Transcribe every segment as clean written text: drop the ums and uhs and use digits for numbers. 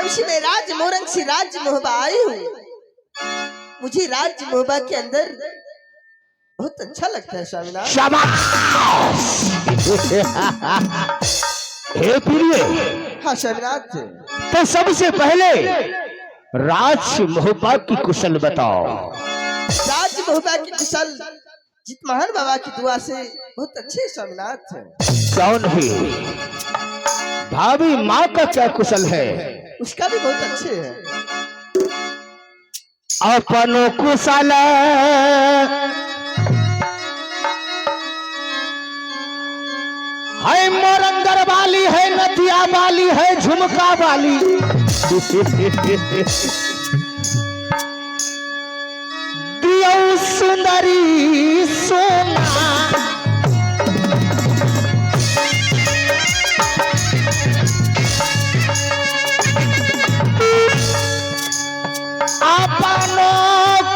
खुशी में राज मोरंग से राज मोहबा आई हूँ। मुझे राज मोहबा के अंदर बहुत अच्छा लगता है स्वामीनाथ। शाबाश। हे प्रिय, हाँ स्वामीनाथ। तो सबसे पहले राज मोहबा की कुशल बताओ। राज मोहबा की कुशल जितमोहन बाबा की दुआ से बहुत अच्छे स्वामीनाथ। कौन है भाभी माँ का क्या कुशल है? उसका भी बहुत अच्छे है। अपनो कुशल है, मोरंगर वाली है, नथिया वाली है, झुमका वाली। दियो सुंदरी सोना, अपनो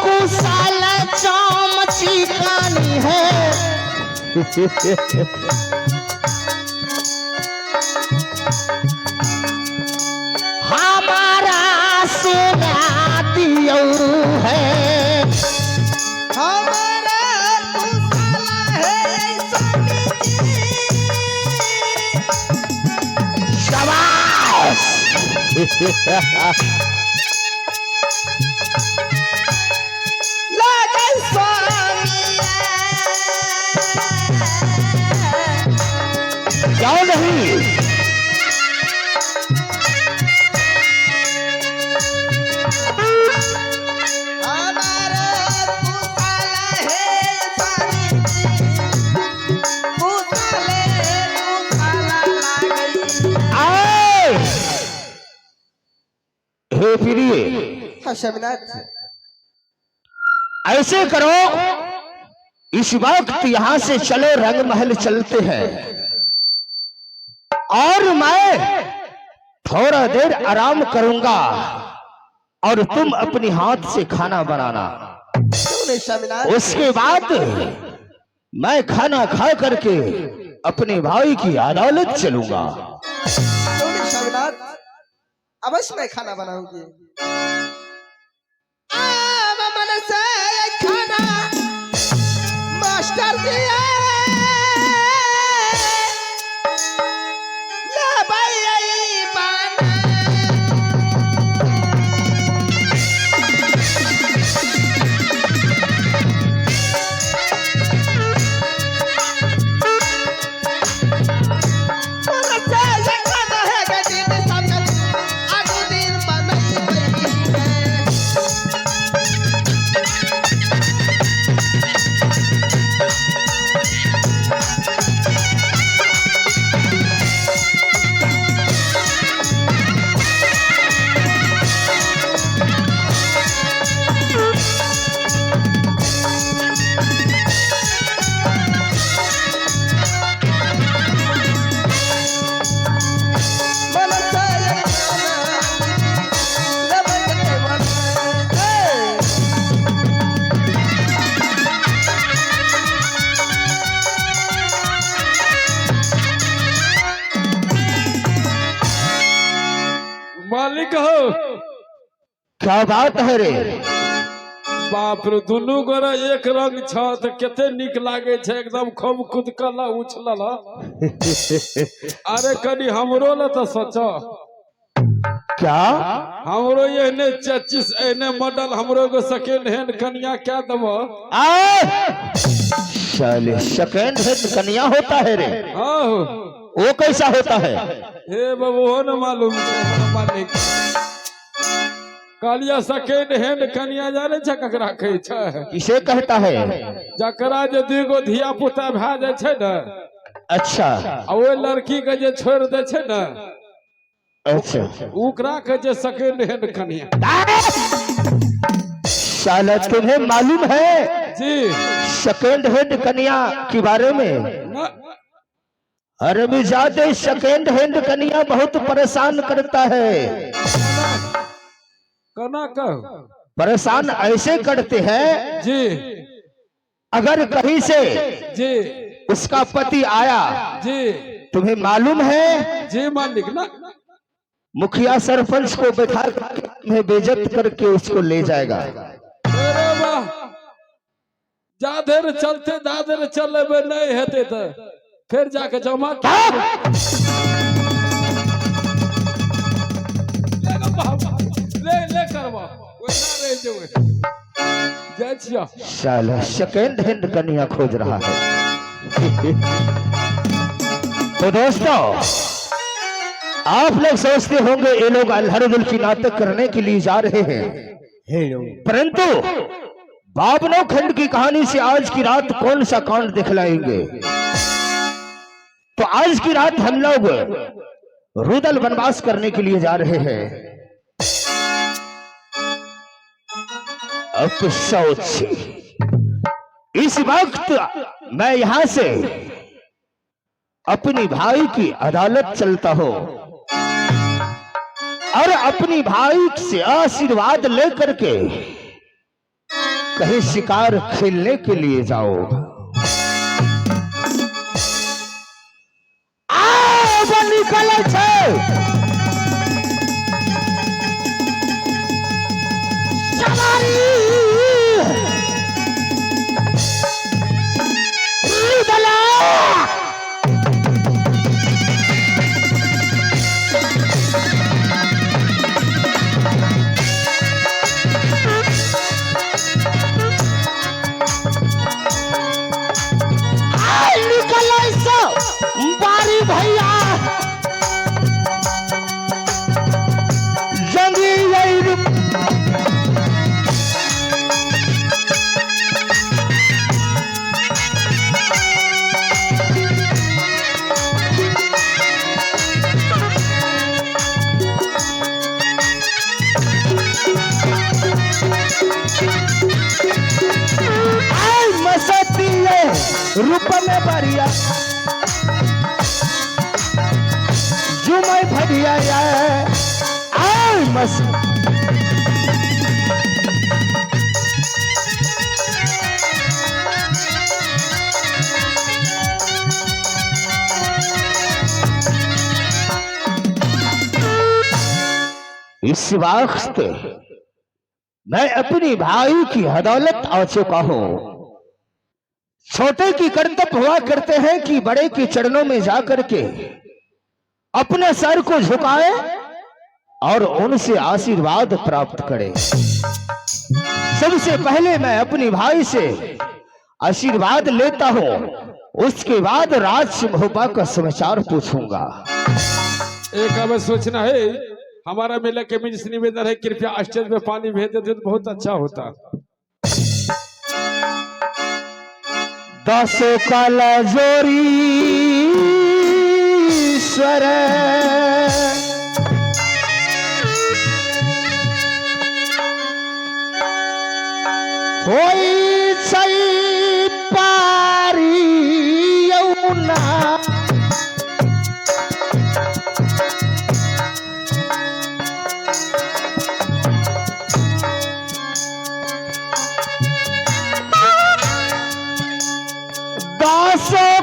कुशल चाम चिकानी है। हमारा सोना दियो है, हमारा कुशल है स्वामी जी। शाबाश। लागे स्वामी क्यों नहीं? हमारा कुशल है स्वामी जी। कुशल लागे। आए हे प्रिय, हाँ स्वामीनाथ। ऐसे करो, इस वक्त यहां से चलो, रंग महल चलते हैं और मैं थोड़ा देर आराम करूंगा और तुम अपने हाथ से खाना बनाना। क्यों नहीं स्वामीनाथ। उसके बाद मैं खाना खा करके अपने भाई की अदालत चलूंगा। क्यों नहीं स्वामीनाथ। अवश्य मैं खाना बनाऊंगी। मन से खाना मास्टर दिया ले भाई पाना। मन से खाना है गरीब सबका आगू दिन बनाई है। मालिक हो। क्या बात है रे? बाप रे, दुनू गोरा एक रंग छ त केते निक लागे छे, एकदम खूब कुदकला उछलला। अरे कनी हमरो ल त सोचो। क्या हमरो एहने 25 एहने मॉडल हमरो को सेकंड हैंड कन्या क्या दबो। साले सेकंड हैंड कन्या होता है रे? हाँ वो कैसा होता है? हे बाबू हो न मालूम छे हमरा मालिक। कालिया सेकंड हैंड कन्या जाने छे ककरा कहे छे? किसे कहता है? जकरा जे दुगो धिया पुता भा जाय छे न। अच्छा आ वो लड़की के जे छोड़ दे छे न, अच्छा, ओकरा के जे सेकंड हैंड कन्या। साला तुम्हें मालूम है जी सेकंड हैंड कन्या के बारे में? न, अरे भी ज्यादा सेकंड हैंड कन्या बहुत परेशान करता है। कना कहो परेशान ऐसे करते हैं, जी अगर कहीं से जी उसका पति आया, जी तुम्हें मालूम है जी मालिक ना मुखिया सरपंच को बैठा में बेइज्जत करके उसको ले जाएगा। अरे वाह, जाधर चलते दादर चले में नहीं हेते तो फिर जाके जमा ले करवा वैसा रह जाओ। जय छिया साला सेकेंड हैंड कन्या खोज रहा है। तो दोस्तों, आप लोग सोचते होंगे ये लोग अल्हड़ दिल की नाटक करने के लिए जा रहे हैं, परंतु बावनों खंड की कहानी से आज की रात कौन सा कांड दिखलाएंगे। तो आज की रात हम लोग रुदल वनवास करने के लिए जा रहे हैं। अफसोस से इस वक्त मैं यहां से अपनी भाई की अदालत चलता हूं और अपनी भाई से आशीर्वाद लेकर के कहीं शिकार खेलने के लिए जाओ। निकले बारी भैया रूप में बढ़िया जुमै भरिया मस इस वक्त मैं अपनी भाई की अदालत आ चुका हूं। छोटे की कर्तव्य हुआ करते हैं कि बड़े के चरणों में जाकर के अपने सर को झुकाए और उनसे आशीर्वाद प्राप्त करे। सबसे पहले मैं अपनी भाई से आशीर्वाद लेता हूं, उसके बाद राज महोबा का समाचार पूछूंगा। एक हमें सोचना है, हमारा मेला के मित्र निवेदन है, कृपया स्टेज में पानी भेज देते तो बहुत अच्छा होता। 10 काला जोरी स्वर होई छई पारी यमुना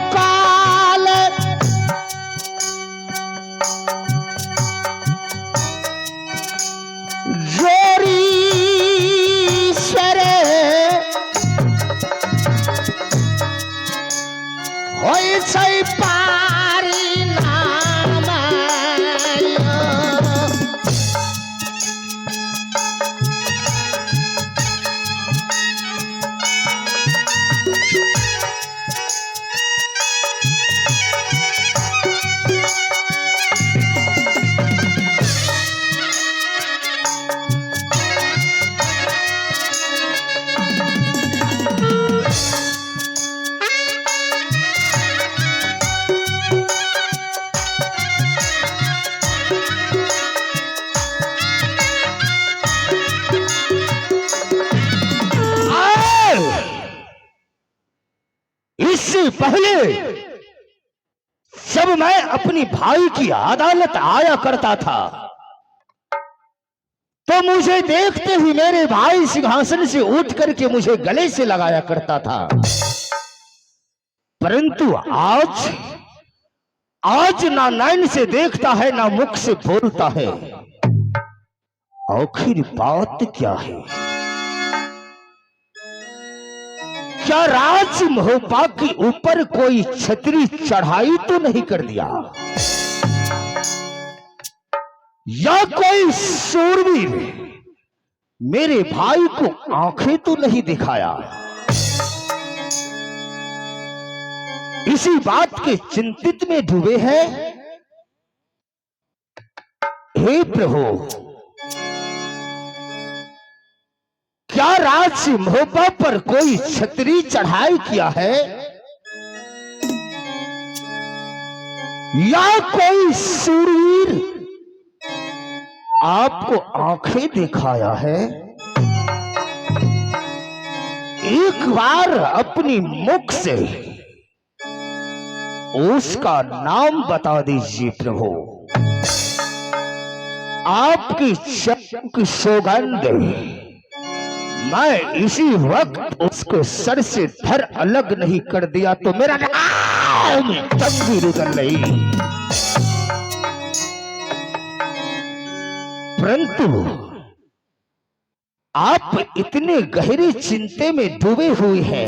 काल जोरी सरे होई छई पारी नाम इससे पहले जब मैं अपनी भाई की अदालत आया करता था तो मुझे देखते ही मेरे भाई सिंहासन से उठ करके मुझे गले से लगाया करता था, परंतु आज आज ना नैन से देखता है ना मुख से बोलता है, आखिर बात क्या है? क्या राज महोबा के ऊपर कोई छतरी चढ़ाई तो नहीं कर दिया, या कोई शूरवीर मेरे भाई को आंखें तो नहीं दिखाया? इसी बात के चिंतित में डूबे हैं। हे प्रभु, क्या राज महोबा पर कोई छतरी चढ़ाई किया है, या कोई शूरवीर आपको आंखें दिखाया है? एक बार अपनी मुख से उसका नाम बता दीजिए प्रभु। आपकी चरण की सौगंध मैं इसी वक्त उसको सर से धर अलग नहीं कर दिया तो मेरा नाम तंगी रुदल नहीं। परंतु आप इतने गहरे चिंते में डूबे हुए हैं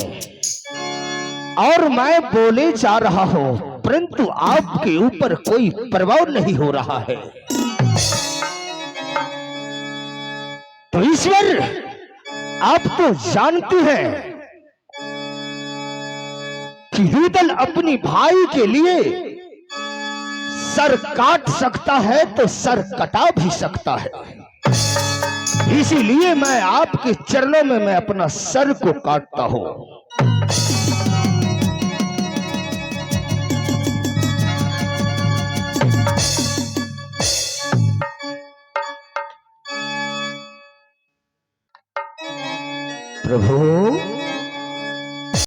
और मैं बोले जा रहा हूं, परंतु आपके ऊपर कोई प्रभाव नहीं हो रहा है। तो ईश्वर, आप तो जानते हैं कि रुदल अपनी भाई के लिए सर काट सकता है तो सर कटा भी सकता है। इसीलिए मैं आपके चरणों में मैं अपना सर को काटता हूं। प्रभु,